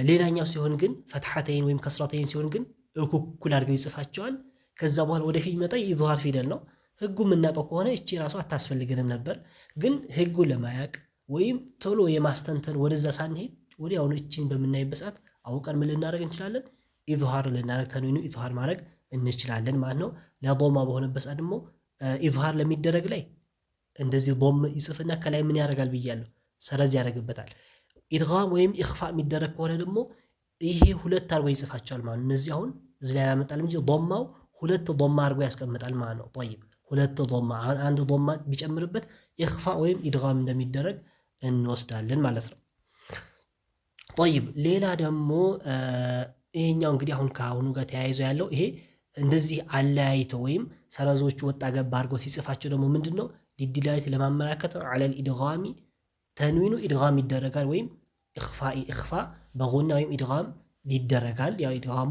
ሌላኛው ሲሆን ግን ፈትሐተይን ወይም ከስራተይን ሲሆን ግን እኩል አድርገው ይጽፋቸዋል። ከዛ በኋላ ወደፊት የሚመጣ የኢዝሃር ፊደል ነው። ህጉ የምናውቀው ከሆነ እቺ ራሱ አታስፈልግንም ነበር። ግን ህጉ ለማያቅ ወይም ቶሎ የማስተንተን ወደዛ ሳንሄድ ወዲያውኑ እቺን በምናይበት ሰዓት አውቀን ምን ልናደርግ እንችላለን? ኢዝሃር ልናደርግ ተንዊኑ ኢዝሃር ማድረግ እንችላለን ማለት ነው። ለዶማ በሆነበት ሰዓት ደግሞ ኢዝሃር ለሚደረግ ላይ እንደዚህ ዶም ይጽፍና ከላይ ምን ያደርጋል ብያለሁ? ሰረዝ ያደርግበታል። ኢድጋም ወይም ኢኽፋ የሚደረግ ከሆነ ደግሞ ይሄ ሁለት አድርጎ ይጽፋቸዋል ማለት ነው። እነዚህ አሁን እዚህ ላይ ያመጣልም እንጂ ዶማው ሁለት ዶማ አድርጎ ያስቀምጣል ማለት ነው። ጠይብ ሁለት ዶማ አንድ ዶማ ቢጨምርበት ኢኽፋ ወይም ኢድጋም እንደሚደረግ እንወስዳለን ማለት ነው። ጠይብ ሌላ ደግሞ ይሄኛው እንግዲህ አሁን ከአሁኑ ጋር ተያይዞ ያለው ይሄ እንደዚህ አለያይቶ ወይም ሰረዞቹ ወጣ ገባ አድርጎ ሲጽፋቸው ደግሞ ምንድን ነው ሊዲላለቲ ለማመላከት አለል ኢድጋሚ ተንዊኑ ኢድጋም ይደረጋል ወይም ኢኽፋ በጉና ወይም ኢድጋም ይደረጋል። ያው ኢድጋሙ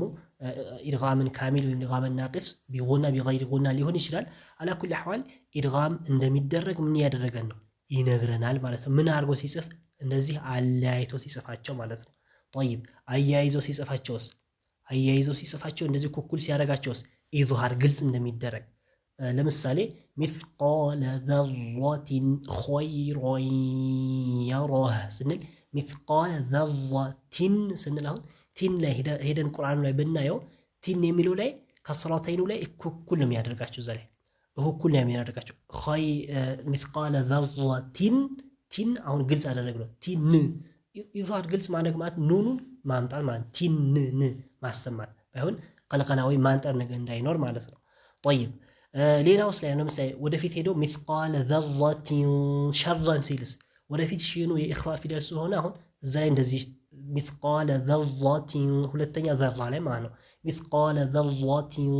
ኢድጋምን ካሚል ወይም ኢድጋምን ናቂስ ቢጉና ቢገይሪ ጉና ሊሆን ይችላል። አላ ኩሊ አህዋል ኢድጋም እንደሚደረግ ምን ያደረገን ነው ይነግረናል ማለት ነው። ምን አድርጎ ሲጽፍ እንደዚህ አለያይቶ ሲጽፋቸው ማለት ነው። ጠይብ አያይዞ ሲጽፋቸው እንደዚህ ኩኩል ሲያደርጋቸውስ ኢዝሃር ግልጽ እንደሚደረግ ለምሳሌ ሚስቃለ ዘረቲን ኸይረን የረህ ስንል ሚስቃለ ዘረቲን ስንል አሁን ቲን ላይ ሄደን ቁርአኑ ላይ ብናየው ቲን የሚለው ላይ ከስራተይኑ ላይ እኩል ነው የሚያደርጋቸው እዛ ላይ እኩል ነው የሚያደርጋቸው ሚስቃለ ዘረቲን ቲን አሁን ግልጽ አደረግነው ቲን ኢዝሃር ግልጽ ማድረግ ማለት ኑኑን ማምጣት ማለት ቲን ማሰማት ባይሆን ቀለቀላ ወይ ማንጠር ነገር እንዳይኖር ማለት ነው። ጠይብ ሌላውስ ላይ ለምሳሌ ወደፊት ሄዶ ሚስቃለ ዘረቲን ሸረን ሲልስ ወደፊት ሺኑ የኢኽፋ ፊደል ስለሆነ አሁን እዛ ላይ እንደዚህ ሚስቃለ ዘረቲን ሁለተኛ ዘራ ላይ ማለት ነው። ሚስቃለ ዘረቲን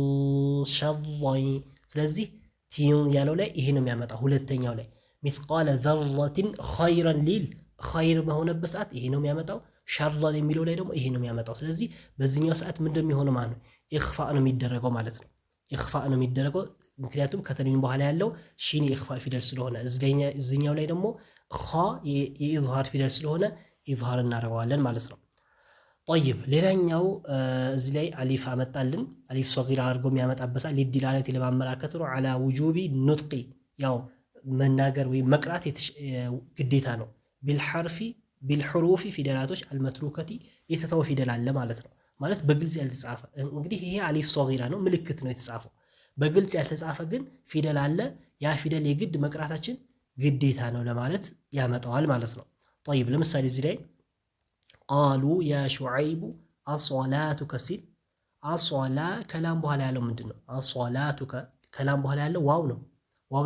ሸረን ስለዚህ ቲን ያለው ላይ ይሄ ነው የሚያመጣው። ሁለተኛው ላይ ሚስቃለ ዘረቲን ኸይረን ሊል ኸይር በሆነበት ሰዓት ይሄ ነው የሚያመጣው። ሸረን የሚለው ላይ ደግሞ ይሄ ነው የሚያመጣው። ስለዚህ በዚህኛው ሰዓት ምን እንደሚሆነው ማለት ነው ኢኽፋ ነው የሚደረገው ማለት ነው። ኢኽፋ ነው የሚደረገው ምክንያቱም ከተንዊን በኋላ ያለው ሺን የኢኽፋ ፊደል ስለሆነ እዚህኛው ላይ ደግሞ ኻ የኢዝሃር ፊደል ስለሆነ ኢዝሃር እናደርገዋለን ማለት ነው። ጠይብ ሌላኛው እዚህ ላይ አሊፍ አመጣልን። አሊፍ ሰጊራ አድርጎ የሚያመጣበሳ ሊዲላለት ለማመላከት ነው። አላ ውጁቢ ኑጥቂ ያው መናገር ወይም መቅራት ግዴታ ነው። ቢልሑሩፊ ፊደላቶች አልመትሩከቲ የተተወ ፊደል አለ ማለት ነው። ማለት በግልጽ ያልተጻፈ እንግዲህ ይሄ አሊፍ ሰጊራ ነው፣ ምልክት ነው የተጻፈው። በግልጽ ያልተጻፈ ግን ፊደል አለ። ያ ፊደል የግድ መቅራታችን ግዴታ ነው ለማለት ያመጣዋል ማለት ነው። ጠይብ ለምሳሌ እዚህ ላይ ቃሉ ያ ሹዐይቡ አሶላቱከ ሲል አሶላ ከላም በኋላ ያለው ምንድን ነው? አሶላቱከ ከላም በኋላ ያለው ዋው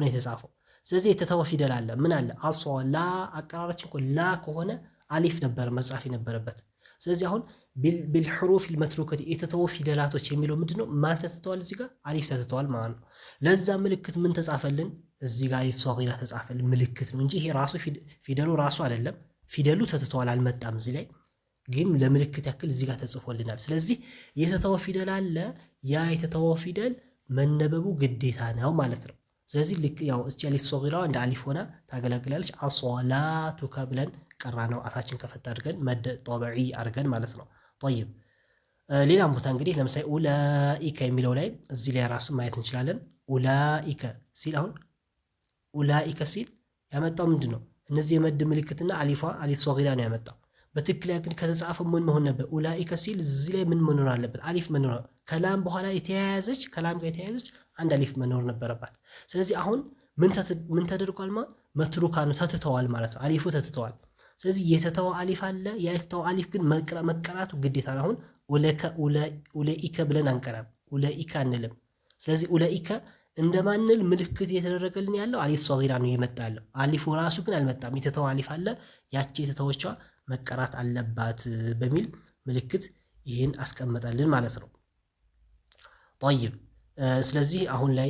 ነው የተጻፈው። ስለዚህ የተተወ ፊደል አለ። ምን አለ? አሶላ አቀራራችን እኮ ላ ከሆነ አሊፍ ነበር መጻፍ የነበረበት። ስለዚህ አሁን ቢልሑሩፍ ልመትሩከት የተተወ ፊደላቶች የሚለው ምንድነው? ማን ተተተዋል? እዚህ ጋር አሊፍ ተተተዋል ማለት ነው። ለዛ ምልክት ምን ተጻፈልን? እዚህ ጋር አሊፍ ሰጊራ ተጻፈልን ምልክት ነው እንጂ ይሄ ራሱ ፊደሉ ራሱ አይደለም። ፊደሉ ተተተዋል አልመጣም። እዚህ ላይ ግን ለምልክት ያክል እዚህ ጋር ተጽፎልናል። ስለዚህ የተተወ ፊደል አለ። ያ የተተወ ፊደል መነበቡ ግዴታ ነው ማለት ነው። ስለዚህ ልክ ያው እስቲ አሊፍ ሰጊራዋ እንደ አሊፍ ሆና ታገለግላለች። አሶላቱከ ብለን ቀራ ነው አፋችን ከፈታ አድርገን መድ ጦበዒ አድርገን ማለት ነው። ጠይብ ሌላም ቦታ እንግዲህ ለምሳሌ ኡላኢከ የሚለው ላይ እዚህ ላይ ራሱ ማየት እንችላለን። ኡላኢከ ሲል አሁን ኡላኢከ ሲል ያመጣው ምንድን ነው? እነዚህ የመድ ምልክትና አሊፍ ሰጊራ ነው ያመጣው። በትክክል ግን ከተጻፈ ምን መሆን ነበር? ኡላኢከ ሲል እዚህ ላይ ምን መኖር አለበት? አሊፍ መኖር ከላም በኋላ የተያያዘች ከላም ጋር የተያያዘች አንድ አሊፍ መኖር ነበረባት። ስለዚህ አሁን ምን ተደርጓል? መትሩካ ነው ተትተዋል ማለት ነው። አሊፉ ተትተዋል። ስለዚህ የተተወ አሊፍ አለ። ያ የተተወ አሊፍ ግን መቀራቱ ግዴታ ነው። አሁን ኡለኢከ ብለን አንቀራም፣ ኡለኢከ አንልም። ስለዚህ ኡለኢከ እንደማንል ምልክት እየተደረገልን ያለው አሊፍ ሰጊራ ነው የመጣለው። አሊፉ ራሱ ግን አልመጣም። የተተወ አሊፍ አለ። ያቺ የተተወቿ መቀራት አለባት በሚል ምልክት ይህን አስቀመጠልን ማለት ነው። ጠይብ ስለዚህ አሁን ላይ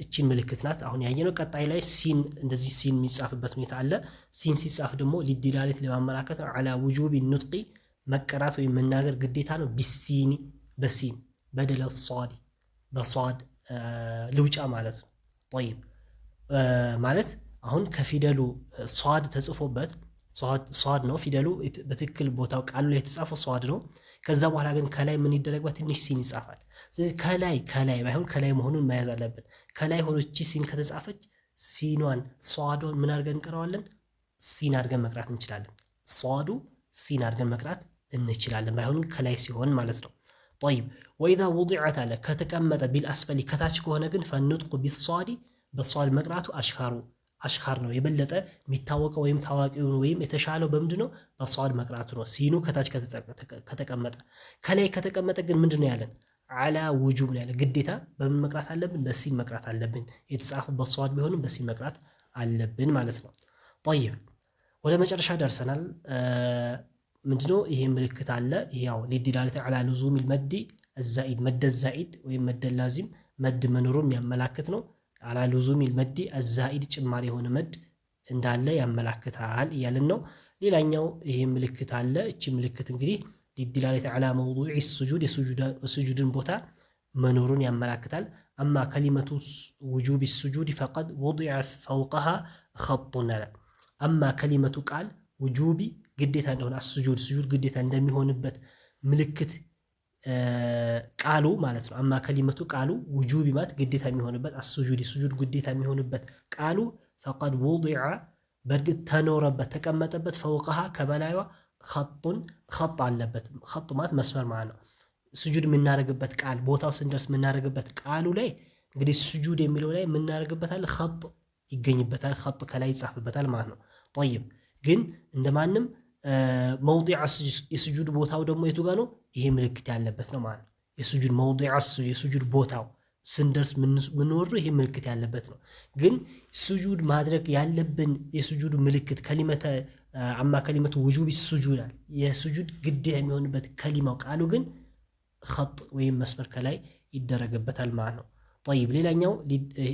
እቺን ምልክት ናት አሁን ያየነው። ቀጣይ ላይ ሲን እንደዚህ ሲን የሚጻፍበት ሁኔታ አለ። ሲን ሲጻፍ ደግሞ ሊዲላለት ለማመላከት ነው። አላ ውጁቢ ኑጥቂ መቀራት ወይም መናገር ግዴታ ነው። ቢሲኒ በሲን በደለ ሷዲ በሷድ ልውጫ ማለት ነው። ጠይብ ማለት አሁን ከፊደሉ ሷድ ተጽፎበት ሷድ ነው ፊደሉ በትክክል ቦታው ቃሉ ላይ የተጻፈው ሷድ ነው። ከዛ በኋላ ግን ከላይ ምን ይደረግበት? ትንሽ ሲን ይጻፋል። ስለዚህ ከላይ ባይሆን ከላይ መሆኑን መያዝ አለብን። ከላይ ሆኖች ሲን ከተጻፈች ሲኗን ሷዶን ምን አድርገን እንቀረዋለን? ሲን አድርገን መቅራት እንችላለን። ሷዱ ሲን አድርገን መቅራት እንችላለን። ባይሆን ከላይ ሲሆን ማለት ነው። ጠይብ ወኢዛ ውዲዐት አለ ከተቀመጠ ቢልአስፈሊ ከታች ከሆነ ግን ፈንጥቁ ቢሷዲ በሷድ መቅራቱ አሽካር ነው። የበለጠ የሚታወቀው ወይም ታዋቂውን ወይም የተሻለው በምንድን ነው? በሷድ መቅራቱ ነው። ሲኑ ከታች ከተቀመጠ። ከላይ ከተቀመጠ ግን ምንድን ነው ያለን? አላ ውጁብ ነው ያለ። ግዴታ በምን መቅራት አለብን? በሲን መቅራት አለብን። የተጻፈው በሷድ ቢሆንም በሲን መቅራት አለብን ማለት ነው። ጠይብ ወደ መጨረሻ ደርሰናል። ምንድነው ይሄ ምልክት አለ። ያው ሊዲላለት አላ ሉዙም መዲ الزائد መድ الزائد ወይም መድ ላዚም መድ መኖሩን የሚያመላክት ነው። አላ ሉዙም መዲ الزائد ጭማሪ የሆነ መድ እንዳለ ያመላክታል እያልን ነው። ሌላኛው ይሄ ምልክት አለ። እቺ ምልክት እንግዲህ ሊዲላለት አላ መውዱዕ السجود የሱጁድን ቦታ መኖሩን ያመላክታል። አማ ከሊመቱ ውጁብ السجود فقد وضع فوقها ኸጡን አለ። አማ ከሊመቱ ቃል ውጁቢ ግዴታ እንደሆነ ስጁድ ግዴታ እንደሚሆንበት ምልክት ቃሉ ማለት ነው። አማ ከሊመቱ ቃሉ ውጁቢ ማለት ግዴታ የሚሆንበት ስጁድ ግዴታ የሚሆንበት ቃሉ ፈቀድ ውዲዐ በእርግጥ ተኖረበት ተቀመጠበት ፈውቀሃ ከበላይዋ ኸጡን ኸጥ አለበት። ኸጥ ማለት መስመር ማለት ነው። ስጁድ የምናደርግበት ቃል ቦታው ስንደርስ የምናደርግበት ቃሉ ላይ እንግዲህ ስጁድ የሚለው ላይ የምናደርግበታል ኸጥ ይገኝበታል። ኸጥ ከላይ ይጻፍበታል ማለት ነው። ጠይብ ግን እንደማንም መውዲዐ የስጁድ ቦታው ደግሞ የቱ ጋር ነው? ይሄ ምልክት ያለበት ነው ማለት ነው። የስጁድ መውዲዐ የስጁድ ቦታው ስንደርስ ምንወርደው ይሄ ምልክት ያለበት ነው። ግን ስጁድ ማድረግ ያለብን የስጁድ ምልክት አማ ከሊመቱ ውጁብ ስጁድ የስጁድ ግዴታ የሚሆንበት ከሊማው ቃሉ ግን ኸጥ ወይም መስመር ከላይ ይደረግበታል ማለት ነው። ጠይብ ሌላኛው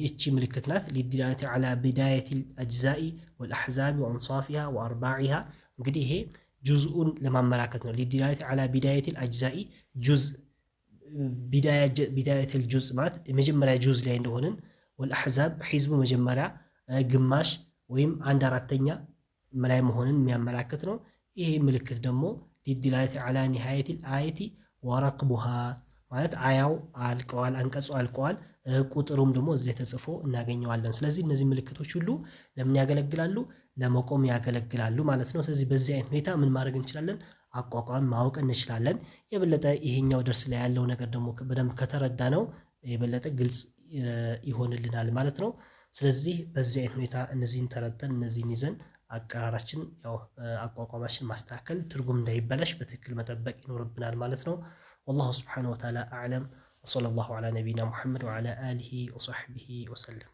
እቺ ምልክት ናት። ሊዲላቲ ዐላ ቢዳየት አልአጅዛኢ ወልአሕዛቢ ወአንሳፊሃ ወአርባዒሃ እንግዲህ ይሄ ጁዝኡን ለማመላከት ነው። ሊዲላቲ ዐላ ቢዳየት አልአጅዛኢ ጁዝ ቢዳየት አልጁዝ ማለት የመጀመሪያ ጁዝ ላይ እንደሆንን ወልአሕዛብ ሒዝቡ መጀመሪያ ግማሽ ወይም 1/4 ላይ መሆንን የሚያመላክት ነው። ይሄ ምልክት ደግሞ ሊዲላቲ ዐላ ኒሃየት አልአየቲ ወረቅቡሃ ማለት አያው አልቀዋል፣ አንቀጹ አልቀዋል፣ ቁጥሩም ደግሞ እዚህ ተጽፎ እናገኘዋለን። ስለዚህ እነዚህ ምልክቶች ሁሉ ለምን ያገለግላሉ? ለመቆም ያገለግላሉ ማለት ነው። ስለዚህ በዚህ አይነት ሁኔታ ምን ማድረግ እንችላለን? አቋቋም ማወቅ እንችላለን። የበለጠ ይሄኛው ደርስ ላይ ያለው ነገር ደግሞ በደንብ ከተረዳ ነው የበለጠ ግልጽ ይሆንልናል ማለት ነው። ስለዚህ በዚህ አይነት ሁኔታ እነዚህን ተረድተን እነዚህን ይዘን አቀራራችን ያው አቋቋማችን ማስተካከል ትርጉም እንዳይበላሽ በትክክል መጠበቅ ይኖርብናል ማለት ነው። والله سبحانه وتعالى أعلم وصلى الله على نبينا محمد وعلى آله وصحبه وسلم.